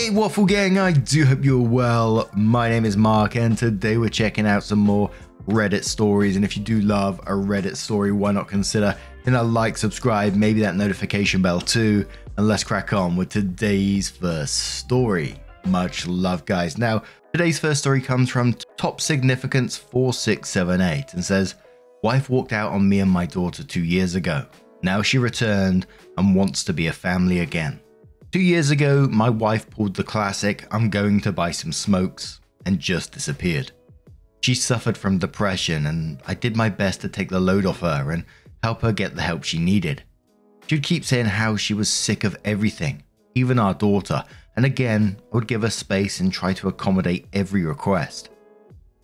Hey Waffle Gang, I do hope you're well. My name is Mark and today we're checking out some more Reddit stories, and if you do love a Reddit story, why not consider hitting a like, subscribe, maybe that notification bell too, and let's crack on with today's first story. Much love, guys. Now, today's first story comes from Top Significance 4678 and says, wife walked out on me and my daughter 2 years ago. Now she returned and wants to be a family again. 2 years ago, my wife pulled the classic, I'm going to buy some smokes, and just disappeared. She suffered from depression, and I did my best to take the load off her and help her get the help she needed. She would keep saying how she was sick of everything, even our daughter, and again, I would give her space and try to accommodate every request.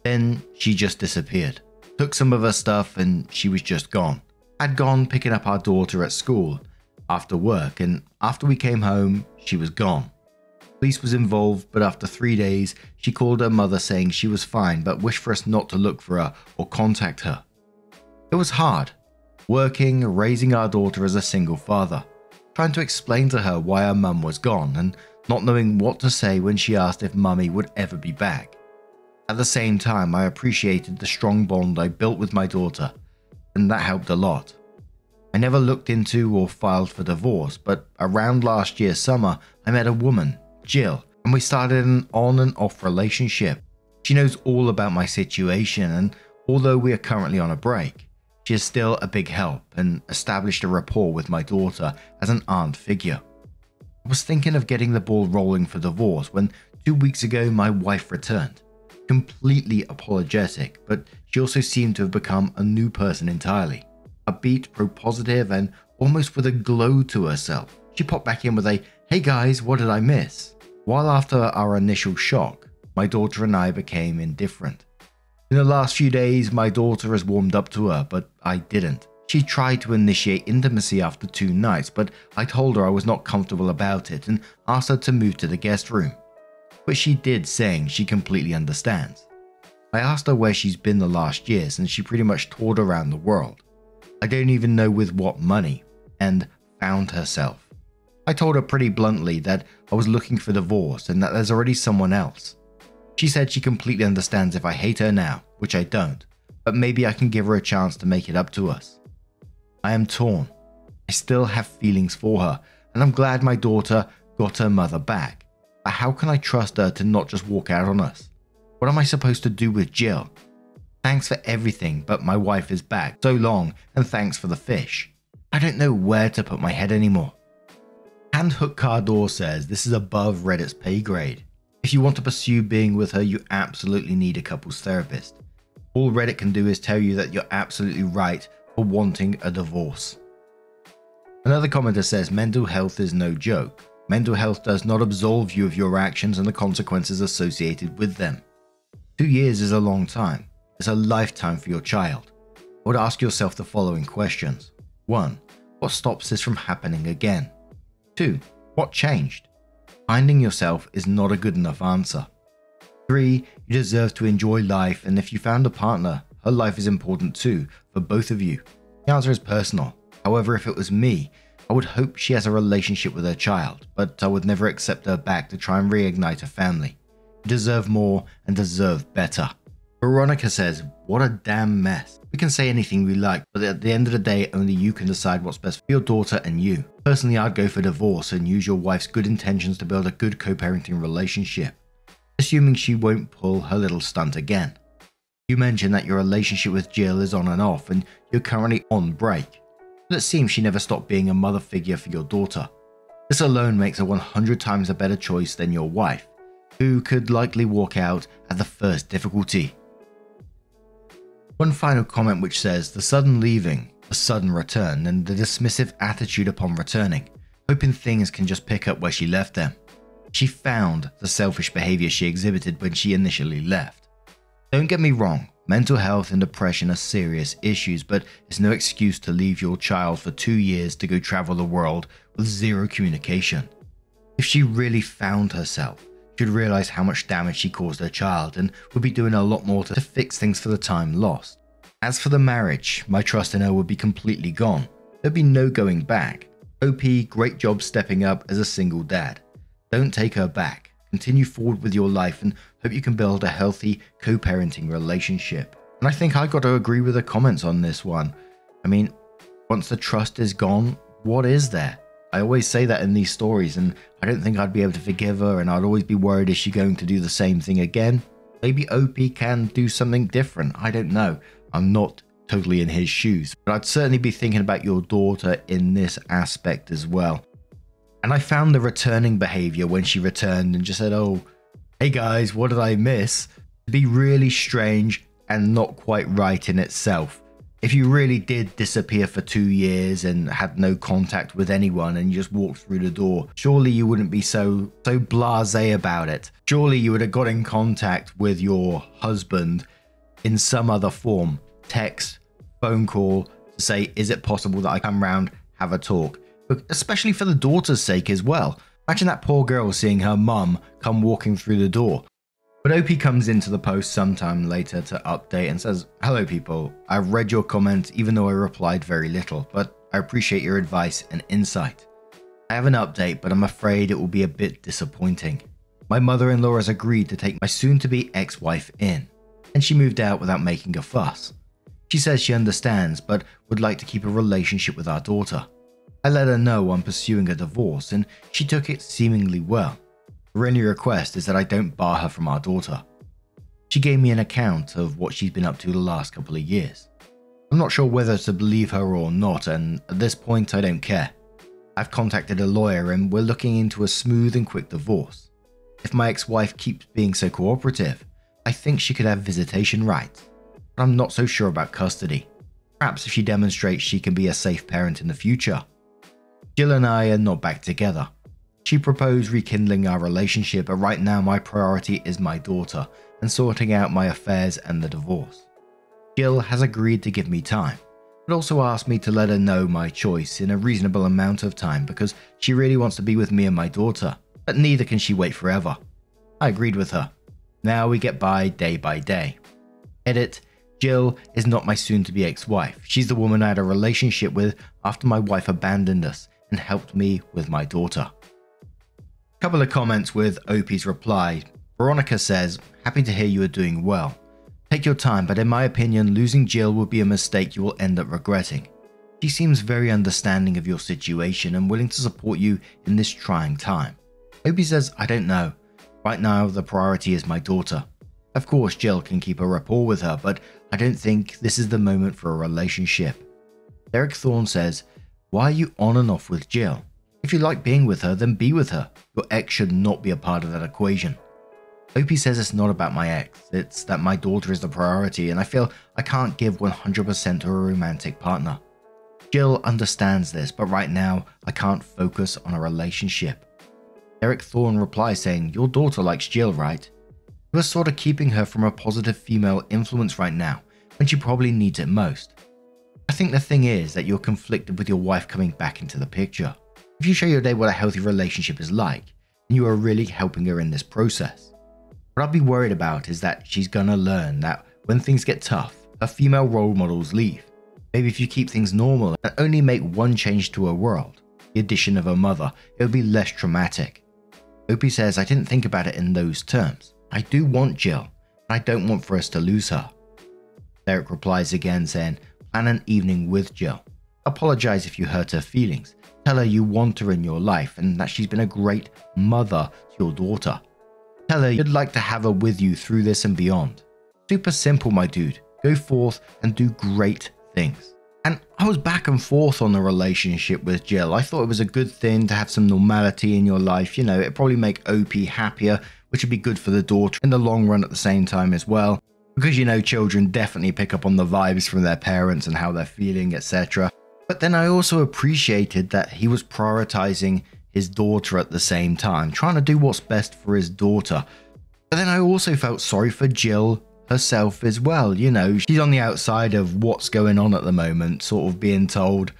Then she just disappeared, took some of her stuff, and she was just gone. I'd gone picking up our daughter at school after work, and after we came home, she was gone. Police was involved, but after 3 days, she called her mother saying she was fine but wished for us not to look for her or contact her. It was hard, working, raising our daughter as a single father, trying to explain to her why our mum was gone and not knowing what to say when she asked if mummy would ever be back. At the same time, I appreciated the strong bond I built with my daughter, and that helped a lot. I never looked into or filed for divorce, but around last year's summer, I met a woman, Jill, and we started an on and off relationship. She knows all about my situation, and although we are currently on a break, she is still a big help and established a rapport with my daughter as an aunt figure. I was thinking of getting the ball rolling for divorce when 2 weeks ago my wife returned, completely apologetic, but she also seemed to have become a new person entirely. Upbeat, pro-positive, and almost with a glow to herself. She popped back in with a, hey guys, what did I miss? While after our initial shock, my daughter and I became indifferent. In the last few days, my daughter has warmed up to her, but I didn't. She tried to initiate intimacy after 2 nights, but I told her I was not comfortable about it and asked her to move to the guest room. But she did, saying she completely understands. I asked her where she's been the last years, and she pretty much toured around the world. I don't even know with what money, and found herself. I told her pretty bluntly that I was looking for divorce and that there's already someone else. She said she completely understands if I hate her now, which I don't, but maybe I can give her a chance to make it up to us. I am torn. I still have feelings for her, and I'm glad my daughter got her mother back. But how can I trust her to not just walk out on us? What am I supposed to do with Jill? Thanks for everything, but my wife is back. So long, and thanks for the fish. I don't know where to put my head anymore. Handhook Cardor says this is above Reddit's pay grade. If you want to pursue being with her, you absolutely need a couples therapist. All Reddit can do is tell you that you're absolutely right for wanting a divorce. Another commenter says mental health is no joke. Mental health does not absolve you of your actions and the consequences associated with them. 2 years is a long time. It's a lifetime for your child. I would ask yourself the following questions. 1. What stops this from happening again? 2. What changed? Finding yourself is not a good enough answer. 3. You deserve to enjoy life, and if you found a partner, her life is important too, for both of you. The answer is personal. However, if it was me, I would hope she has a relationship with her child, but I would never accept her back to try and reignite a family. You deserve more and deserve better. Veronica says, what a damn mess. We can say anything we like, but at the end of the day, only you can decide what's best for your daughter and you. Personally, I'd go for divorce and use your wife's good intentions to build a good co-parenting relationship, assuming she won't pull her little stunt again. You mentioned that your relationship with Jill is on and off and you're currently on break, but it seems she never stopped being a mother figure for your daughter. This alone makes her 100 times a better choice than your wife, who could likely walk out at the first difficulty. One final comment which says, the sudden leaving, the sudden return, and the dismissive attitude upon returning, hoping things can just pick up where she left them. She found the selfish behavior she exhibited when she initially left. Don't get me wrong, mental health and depression are serious issues, but it's no excuse to leave your child for 2 years to go travel the world with zero communication. If she really found herself, she'd realize how much damage she caused her child and would be doing a lot more to fix things for the time lost. As for the marriage, my trust in her would be completely gone. There'd be no going back. OP, great job stepping up as a single dad. Don't take her back. Continue forward with your life and hope you can build a healthy co-parenting relationship. And I think I got to agree with the comments on this one. I mean, once the trust is gone, what is there? I always say that in these stories, and I don't think I'd be able to forgive her, and I'd always be worried, is she going to do the same thing again? Maybe OP can do something different. I don't know. I'm not totally in his shoes, but I'd certainly be thinking about your daughter in this aspect as well. And I found the returning behavior when she returned and just said, "Oh, hey guys, what did I miss?" to be really strange and not quite right in itself. If you really did disappear for 2 years and had no contact with anyone and you just walked through the door, surely you wouldn't be so blasé about it. Surely you would have got in contact with your husband in some other form, text, phone call, to say, is it possible that I come round, have a talk? But especially for the daughter's sake as well. Imagine that poor girl seeing her mum come walking through the door. But OP comes into the post sometime later to update and says, "Hello people, I've read your comments even though I replied very little, but I appreciate your advice and insight. I have an update, but I'm afraid it will be a bit disappointing. My mother-in-law has agreed to take my soon-to-be ex-wife in, and she moved out without making a fuss. She says she understands, but would like to keep a relationship with our daughter. I let her know I'm pursuing a divorce, and she took it seemingly well. Her only request is that I don't bar her from our daughter. She gave me an account of what she's been up to the last couple of years. I'm not sure whether to believe her or not, and at this point I don't care. I've contacted a lawyer and we're looking into a smooth and quick divorce. If my ex-wife keeps being so cooperative, I think she could have visitation rights, but I'm not so sure about custody. Perhaps if she demonstrates she can be a safe parent in the future. Jill and I are not back together. She proposed rekindling our relationship, but right now my priority is my daughter and sorting out my affairs and the divorce. Jill has agreed to give me time, but also asked me to let her know my choice in a reasonable amount of time because she really wants to be with me and my daughter, but neither can she wait forever. I agreed with her. Now we get by day. Edit: Jill is not my soon-to-be ex-wife. She's the woman I had a relationship with after my wife abandoned us and helped me with my daughter. Couple of comments with OP's reply. Veronica says, "Happy to hear you are doing well. Take your time, but in my opinion, losing Jill will be a mistake you will end up regretting. She seems very understanding of your situation and willing to support you in this trying time." OP says, "I don't know. Right now, the priority is my daughter. Of course, Jill can keep a rapport with her, but I don't think this is the moment for a relationship." Derek Thorne says, "Why are you on and off with Jill? If you like being with her, then be with her. Your ex should not be a part of that equation." OP says it's not about my ex, it's that my daughter is the priority and I feel I can't give 100% to a romantic partner. Jill understands this, but right now I can't focus on a relationship. Derek Thorne replies saying, "Your daughter likes Jill, right? You are sort of keeping her from a positive female influence right now, when she probably needs it most. I think the thing is that you're conflicted with your wife coming back into the picture. If you show your date what a healthy relationship is like, then you are really helping her in this process. What I'd be worried about is that she's gonna learn that when things get tough, her female role models leave. Maybe if you keep things normal and only make one change to her world, the addition of her mother, it would be less traumatic." OP says, "I didn't think about it in those terms. I do want Jill, and I don't want for us to lose her." Derek replies again saying, "Plan an evening with Jill. Apologize if you hurt her feelings. Tell her you want her in your life and that she's been a great mother to your daughter. Tell her you'd like to have her with you through this and beyond. Super simple, my dude. Go forth and do great things." And I was back and forth on the relationship with Jill. I thought it was a good thing to have some normality in your life. You know, it'd probably make OP happier, which would be good for the daughter in the long run at the same time as well. Because, you know, children definitely pick up on the vibes from their parents and how they're feeling, etc. But then I also appreciated that he was prioritizing his daughter at the same time, trying to do what's best for his daughter. But then I also felt sorry for Jill herself as well. You know, she's on the outside of what's going on at the moment, sort of being told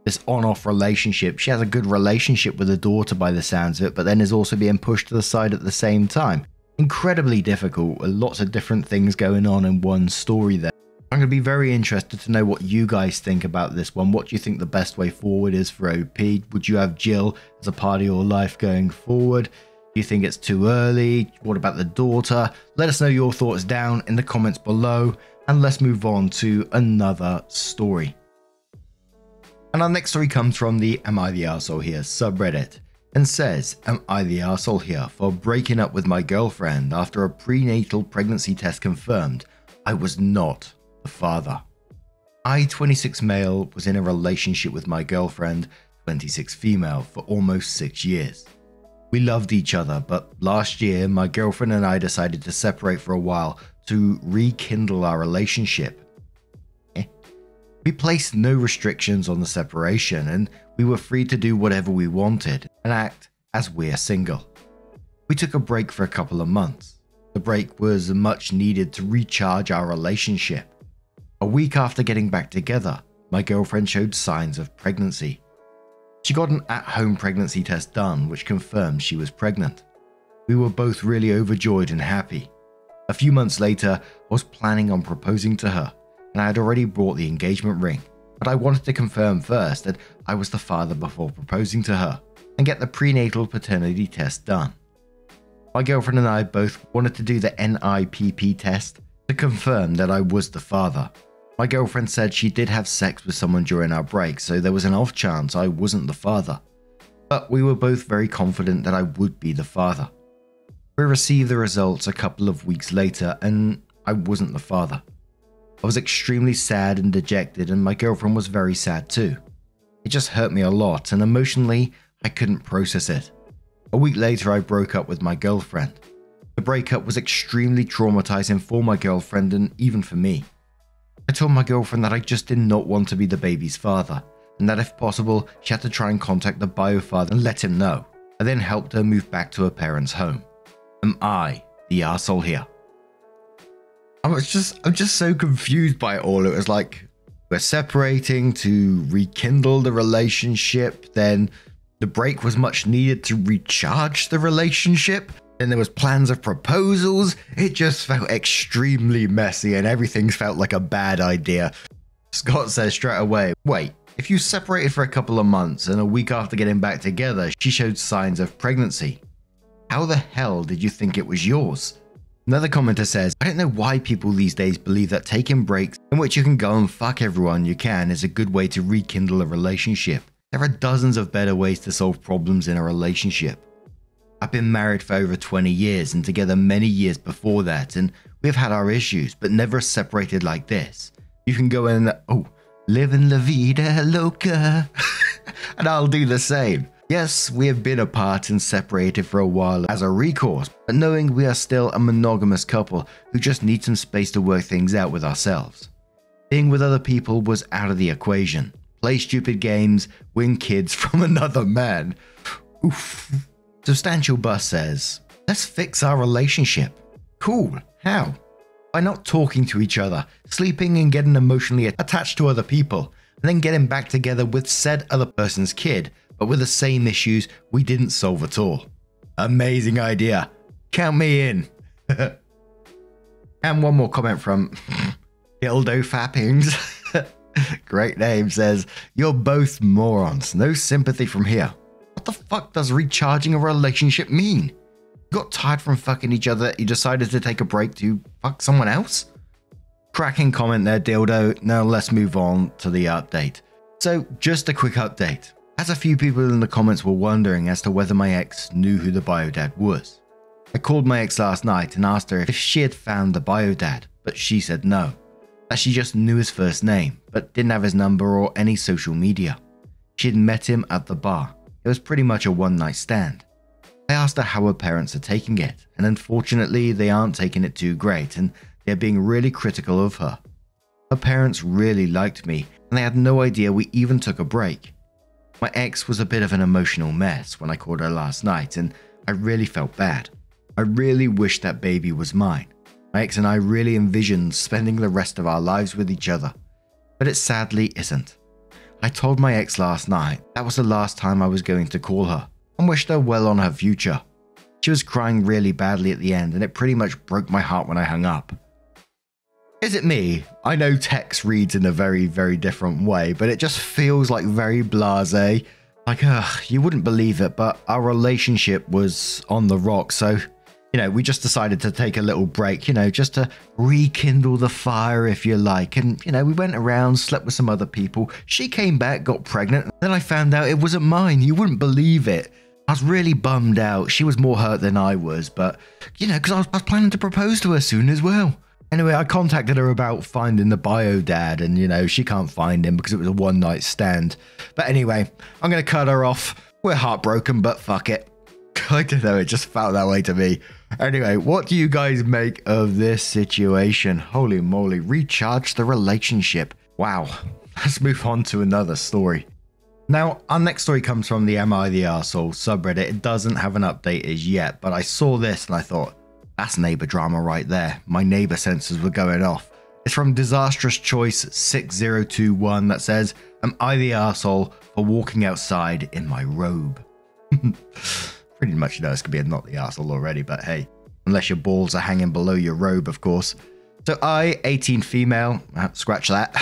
this on-off relationship. She has a good relationship with her daughter by the sounds of it, but then is also being pushed to the side at the same time. Incredibly difficult, with lots of different things going on in one story there. I'm going to be very interested to know what you guys think about this one. What do you think the best way forward is for OP? Would you have Jill as a part of your life going forward? Do you think it's too early? What about the daughter? Let us know your thoughts down in the comments below, and let's move on to another story. And our next story comes from the Am I the Arsehole Here subreddit, and says, am I the arsehole here for breaking up with my girlfriend after a prenatal pregnancy test confirmed I was not the father? I, 26 male, was in a relationship with my girlfriend, 26 female, for almost 6 years. We loved each other, but last year my girlfriend and I decided to separate for a while to rekindle our relationship. We placed no restrictions on the separation, and we were free to do whatever we wanted and act as we're single. We took a break for a couple of months. The break was much needed to recharge our relationship. A week after getting back together, my girlfriend showed signs of pregnancy. She got an at-home pregnancy test done, which confirmed she was pregnant. We were both really overjoyed and happy. A few months later, I was planning on proposing to her, and I had already bought the engagement ring, but I wanted to confirm first that I was the father before proposing to her, and get the prenatal paternity test done. My girlfriend and I both wanted to do the NIPP test to confirm that I was the father. My girlfriend said she did have sex with someone during our break, so there was an off chance I wasn't the father. But we were both very confident that I would be the father. We received the results a couple of weeks later, and I wasn't the father. I was extremely sad and dejected, and my girlfriend was very sad too. It just hurt me a lot, and emotionally, I couldn't process it. A week later, I broke up with my girlfriend. The breakup was extremely traumatizing for my girlfriend and even for me. I told my girlfriend that I just did not want to be the baby's father, and that if possible, she had to try and contact the bio father and let him know. I then helped her move back to her parents' home. Am I the arsehole here? I'm just so confused by it all. It was like, we're separating to rekindle the relationship, then the break was much needed to recharge the relationship, then there was plans of proposals. It just felt extremely messy and everything felt like a bad idea. Scott says straight away, wait, if you separated for a couple of months and a week after getting back together, she showed signs of pregnancy, how the hell did you think it was yours? Another commenter says, I don't know why people these days believe that taking breaks in which you can go and fuck everyone you can is a good way to rekindle a relationship. There are dozens of better ways to solve problems in a relationship. I've been married for over 20 years and together many years before that, and we've had our issues, but never separated like this. You can go and, living la vida loca, and I'll do the same. Yes, we have been apart and separated for a while as a recourse, but knowing we are still a monogamous couple who just need some space to work things out with ourselves. Being with other people was out of the equation. Play stupid games, win kids from another man. Oof. Substantial Bus says, let's fix our relationship. Cool. How? By not talking to each other, sleeping and getting emotionally attached to other people, and then getting back together with said other person's kid, but with the same issues we didn't solve at all. Amazing idea. Count me in. And one more comment from Dildo Fappings. Great name, says, you're both morons. No sympathy from here. What the fuck does recharging a relationship mean? You got tired from fucking each other, you decided to take a break to fuck someone else? Cracking comment there, Dildo. Now let's move on to the update. So just a quick update. As a few people in the comments were wondering as to whether my ex knew who the biodad was. I called my ex last night and asked her if she had found the biodad, but she said no. That she just knew his first name, but didn't have his number or any social media. She had met him at the bar. It was pretty much a one-night stand. I asked her how her parents are taking it, and unfortunately they aren't taking it too great and they're being really critical of her. Her parents really liked me and they had no idea we even took a break. My ex was a bit of an emotional mess when I called her last night and I really felt bad. I really wished that baby was mine. My ex and I really envisioned spending the rest of our lives with each other, but it sadly isn't. I told my ex last night that was the last time I was going to call her and wished her well on her future. She was crying really badly at the end and it pretty much broke my heart when I hung up. Is it me? I know text reads in a very, very different way, but it just feels like very blasé. Like, you wouldn't believe it, but our relationship was on the rocks. So, we just decided to take a little break, just to rekindle the fire, if you like. And, we went around, slept with some other people. She came back, got pregnant. And then I found out it wasn't mine. You wouldn't believe it. I was really bummed out. She was more hurt than I was, but, because I was planning to propose to her soon as well. Anyway, I contacted her about finding the bio dad, and, she can't find him because it was a one-night stand. But anyway, I'm going to cut her off. We're heartbroken, but fuck it. I don't know, it just felt that way to me. Anyway, what do you guys make of this situation? Holy moly, recharge the relationship. Wow. Let's move on to another story. Now, our next story comes from the Am I the Arsehole subreddit. It doesn't have an update as yet, but I saw this and I thought, that's neighbor drama right there. My neighbor sensors were going off. It's from Disastrous Choice 6021 that says, am I the arsehole for walking outside in my robe? Pretty much it's gonna be a not the arsehole already, but hey, unless your balls are hanging below your robe, of course. So I, 18 female, scratch that,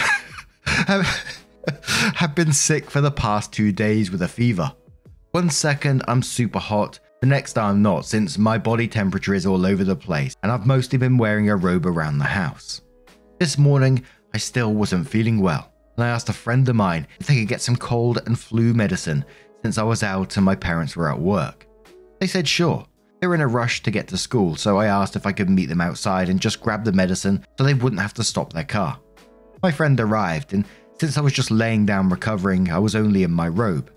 have been sick for the past 2 days with a fever. 1 second I'm super hot, the next I'm not, since my body temperature is all over the place and I've mostly been wearing a robe around the house. This morning I still wasn't feeling well and I asked a friend of mine if they could get some cold and flu medicine since I was out and my parents were at work. They said sure. They were in a rush to get to school, so I asked if I could meet them outside and just grab the medicine so they wouldn't have to stop their car. My friend arrived and since I was just laying down recovering, I was only in my robe.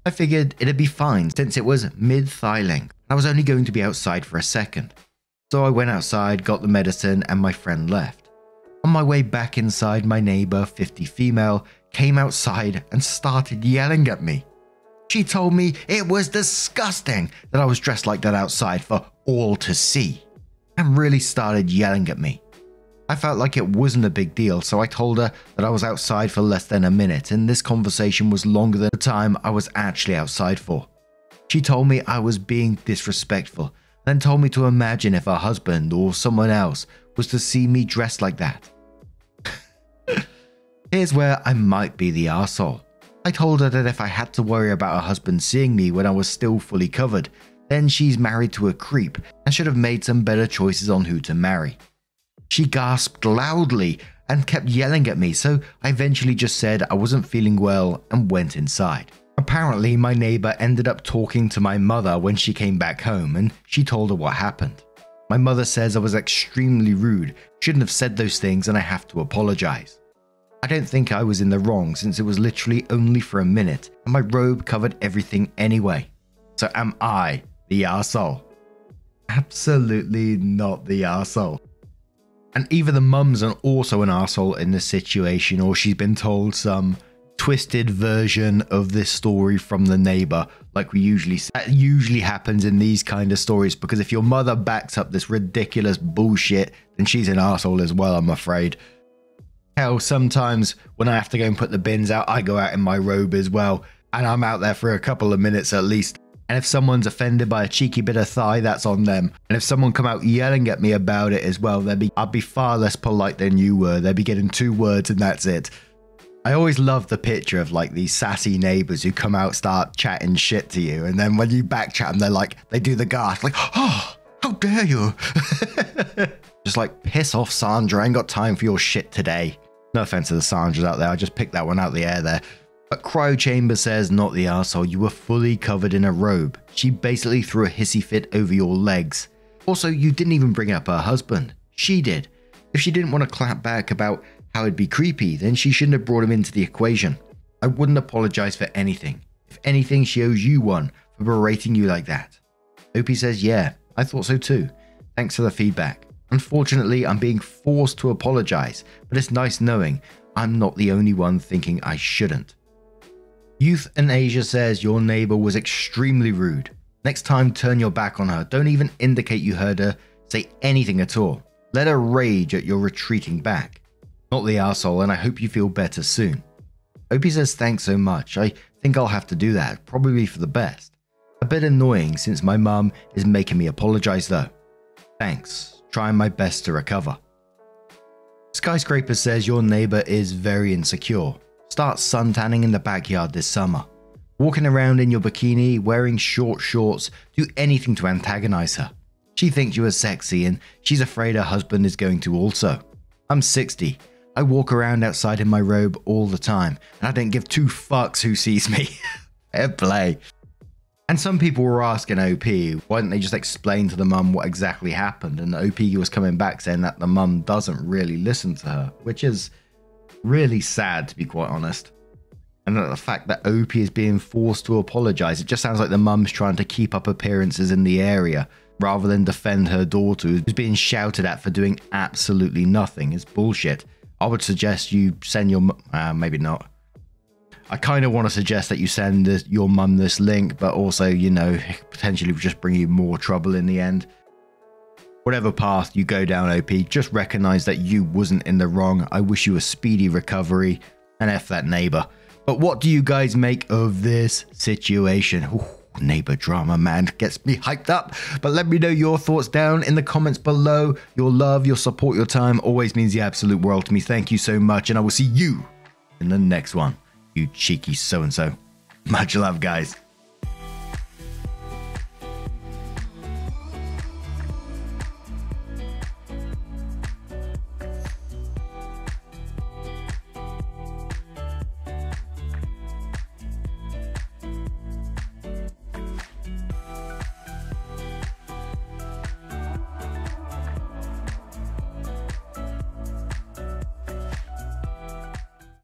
I figured it'd be fine since it was mid-thigh length. I was only going to be outside for a second. So I went outside, got the medicine, and my friend left. On my way back inside, my neighbor, 50 female, came outside and started yelling at me. She told me it was disgusting that I was dressed like that outside for all to see, and really started yelling at me. I felt like it wasn't a big deal, so I told her that I was outside for less than a minute and this conversation was longer than the time I was actually outside for. She told me I was being disrespectful, then told me to imagine if her husband or someone else was to see me dressed like that. Here's where I might be the arsehole. I told her that if I had to worry about her husband seeing me when I was still fully covered, then she's married to a creep and should have made some better choices on who to marry. She gasped loudly and kept yelling at me, so I eventually just said I wasn't feeling well and went inside. Apparently, my neighbor ended up talking to my mother when she came back home and she told her what happened. My mother says I was extremely rude, shouldn't have said those things and I have to apologize. I don't think I was in the wrong since it was literally only for a minute and my robe covered everything anyway. So am I the arsehole? Absolutely not the arsehole. And either the mum's also an arsehole in this situation or she's been told some twisted version of this story from the neighbor like we usually see. That usually happens in these kind of stories because if your mother backs up this ridiculous bullshit, then she's an arsehole as well, I'm afraid. Hell, sometimes when I have to go and put the bins out, I go out in my robe as well and I'm out there for a couple of minutes at least. And if someone's offended by a cheeky bit of thigh, that's on them. And if someone come out yelling at me about it as well, I'd be far less polite than you were. They'd be getting 2 words and that's it. I always love the picture of like these sassy neighbors who come out, start chatting shit to you. And then when you back chat them, they're like, they do the gasp, like, oh, how dare you? Just like, piss off, Sandra. I ain't got time for your shit today. No offense to the Sandras out there. I just picked that one out of the air there. But Cryo Chamber says, not the arsehole, you were fully covered in a robe. She basically threw a hissy fit over your legs. Also, you didn't even bring up her husband. She did. If she didn't want to clap back about how it'd be creepy, then she shouldn't have brought him into the equation. I wouldn't apologize for anything. If anything, she owes you one for berating you like that. Opie says, yeah, I thought so too. Thanks for the feedback. Unfortunately, I'm being forced to apologize, but it's nice knowing I'm not the only one thinking I shouldn't. Youth in Asia says your neighbor was extremely rude. Next time, turn your back on her. Don't even indicate you heard her say anything at all. Let her rage at your retreating back. Not the arsehole, and I hope you feel better soon. Opie says thanks so much. I think I'll have to do that, probably for the best. A bit annoying since my mum is making me apologize though. Thanks. Trying my best to recover. Skyscraper says your neighbor is very insecure. Start suntanning in the backyard this summer. Walking around in your bikini, wearing short shorts, do anything to antagonize her. She thinks you are sexy and she's afraid her husband is going to also. I'm 60. I walk around outside in my robe all the time and I don't give two fucks who sees me. Fair play. And some people were asking OP, why didn't they just explain to the mum what exactly happened? And OP was coming back saying that the mum doesn't really listen to her, which is really sad, to be quite honest. And the fact that OP is being forced to apologize, it just sounds like the mum's trying to keep up appearances in the area rather than defend her daughter who's being shouted at for doing absolutely nothing. It's bullshit. I would suggest you send your maybe not. I kind of want to suggest that you send your mum this link, but also, you know, potentially just bring you more trouble in the end. Whatever path you go down, OP, just recognize that you wasn't in the wrong. I wish you a speedy recovery and F that neighbor. But what do you guys make of this situation? Ooh, neighbor drama, man, gets me hyped up. But let me know your thoughts down in the comments below. Your love, your support, your time always means the absolute world to me. Thank you so much, and I will see you in the next one. You cheeky so-and-so. Much love, guys.